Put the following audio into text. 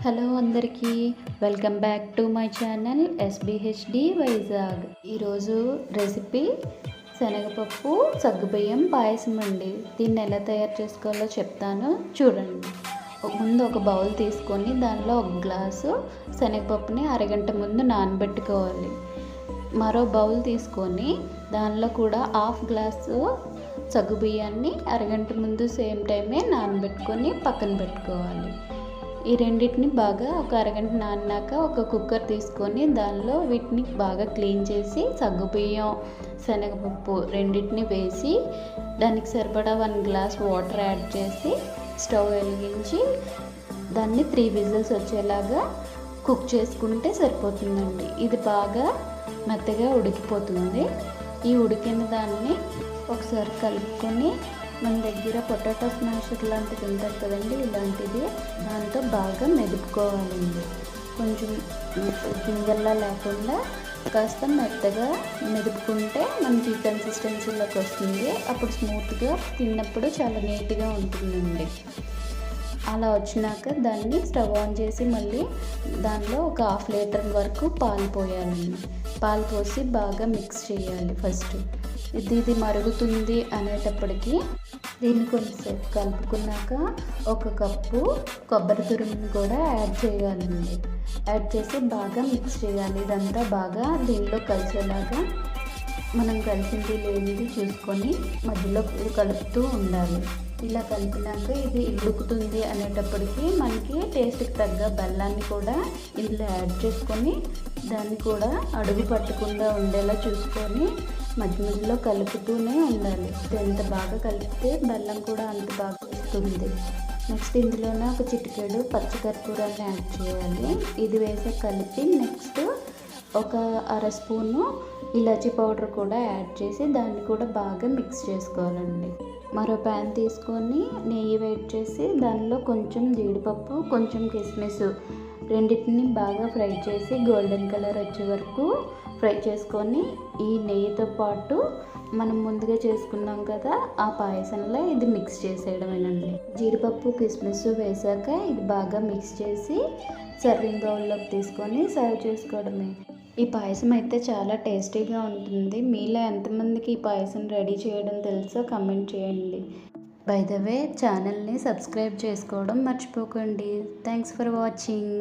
Hello అందరికీ, welcome back to my channel S B H D Vizag. ఈరోజు recipe శనగపప్పు సగ్గుబియ్యం పాయసం అండి. దీన్ని ఎలా తయారు చేసుకోవాలో చెప్తాను చూడండి. ముందు ఒక బౌల్ తీసుకొని దానిలో ఒక గ్లాసు శనగపప్పుని అరగంట ముందు నానబెట్టుకోవాలి. మరో బౌల్ తీసుకొని దానిలో కూడా హాఫ్ గ్లాసు సగ్గుబియ్యాన్ని అరగంట ముందు సేమ్ టైమే నానబెట్టుకొని పక్కన పెట్టుకోవాలి. ఈ రెండింటిని బాగా ఒక అరగంట నానాక ఒక కుక్కర్ తీసుకొని దానిలో వీటిని బాగా క్లీన్ చేసి సగ్గుబియ్యం శనగపప్పు రెండింటిని వేసి దానికి సరిపడా 1 గ్లాస్ వాటర్ యాడ్ చేసి స్టవ్ వెలిగించి దాన్ని 3 విజిల్స్ వచ్చేలాగా కుక్ చేసుకుంటే సరిపోతుందండి. ఇది బాగా మెత్తగా ఉడికిపోతుంది. ఈ ఉడికిన దాన్ని ఒకసారి కలుపుకొని మన దగ్గర పొటాటో స్మాషర్ లాంటిది ఉంటుంది కదండి, ఇలాంటిది దాంతో బాగా మెదుపుకోవాలండి. కొంచెం గింజల్లా లేకుండా కాస్త మెత్తగా మెదుపుకుంటే మనకి కన్సిస్టెన్సీలోకి వస్తుంది. అప్పుడు స్మూత్గా తిన్నప్పుడు చాలా నీట్గా ఉంటుందండి. అలా వచ్చినాక దాన్ని స్టవ్ ఆన్ చేసి మళ్ళీ దానిలో ఒక 1/2 లీటర్ వరకు పాలు పోయాలండి. పాలు పోసి బాగా మిక్స్ చేయాలి. ఫస్ట్ ఇది మరుగుతుంది అనేటప్పటికి దీన్ని కొంచెంసేపు కలుపుకున్నాక 1 కప్పు కొబ్బరి తురుముని కూడా యాడ్ చేయాలండి. యాడ్ చేసి బాగా మిక్స్ చేయాలి. ఇదంతా బాగా దీనిలో కలిసేలాగా మనం కలిసింది లేనిది చూసుకొని మధ్యలో కలుపుతూ ఉండాలి. ఇలా కలిపినాక ఇది ఉడుకుతుంది అనేటప్పటికి మనకి టేస్ట్కి తగ్గ బెల్లాన్ని కూడా ఇందులో యాడ్ చేసుకొని దాన్ని కూడా అడుగు పట్టకుండా ఉండేలా చూసుకొని మధ్య మధ్యలో కలుపుతూనే ఉండాలి. ఎంత బాగా కలిపితే బెల్లం కూడా అంత బాగా వస్తుంది. నెక్స్ట్ ఇందులోనే ఒక చిటికెడు పచ్చికర్పూరాన్ని యాడ్ చేయాలి. ఇది వేసే కలిపి నెక్స్ట్ ఒక 1/2 స్పూను ఇలాచీ పౌడర్ కూడా యాడ్ చేసి దాన్ని కూడా బాగా మిక్స్ చేసుకోవాలండి. మరో ప్యాన్ తీసుకొని నెయ్యి వేడి చేసి దానిలో కొంచెం జీడిపప్పు కొంచెం కిస్మిస్ రెండింటిని బాగా ఫ్రై చేసి గోల్డెన్ కలర్ వచ్చే వరకు ఫ్రై చేసుకొని ఈ నెయ్యితో పాటు మనం ముందుగా చేసుకున్నాం కదా ఆ పాయసంలో ఇది మిక్స్ చేసేయడమేనండి. జీడిపప్పు కిస్మిస్ వేసాక ఇది బాగా మిక్స్ చేసి సర్వింగ్ బౌల్లోకి తీసుకొని సర్వ్ చేసుకోవడమే. ఈ పాయసం అయితే చాలా టేస్టీగా ఉంటుంది. మీలో ఎంతమందికి ఈ పాయసం రెడీ చేయడం తెలుసో కమెంట్ చేయండి. బై ద వే ఛానల్ని సబ్స్క్రైబ్ చేసుకోవడం మర్చిపోకండి. Thanks for watching.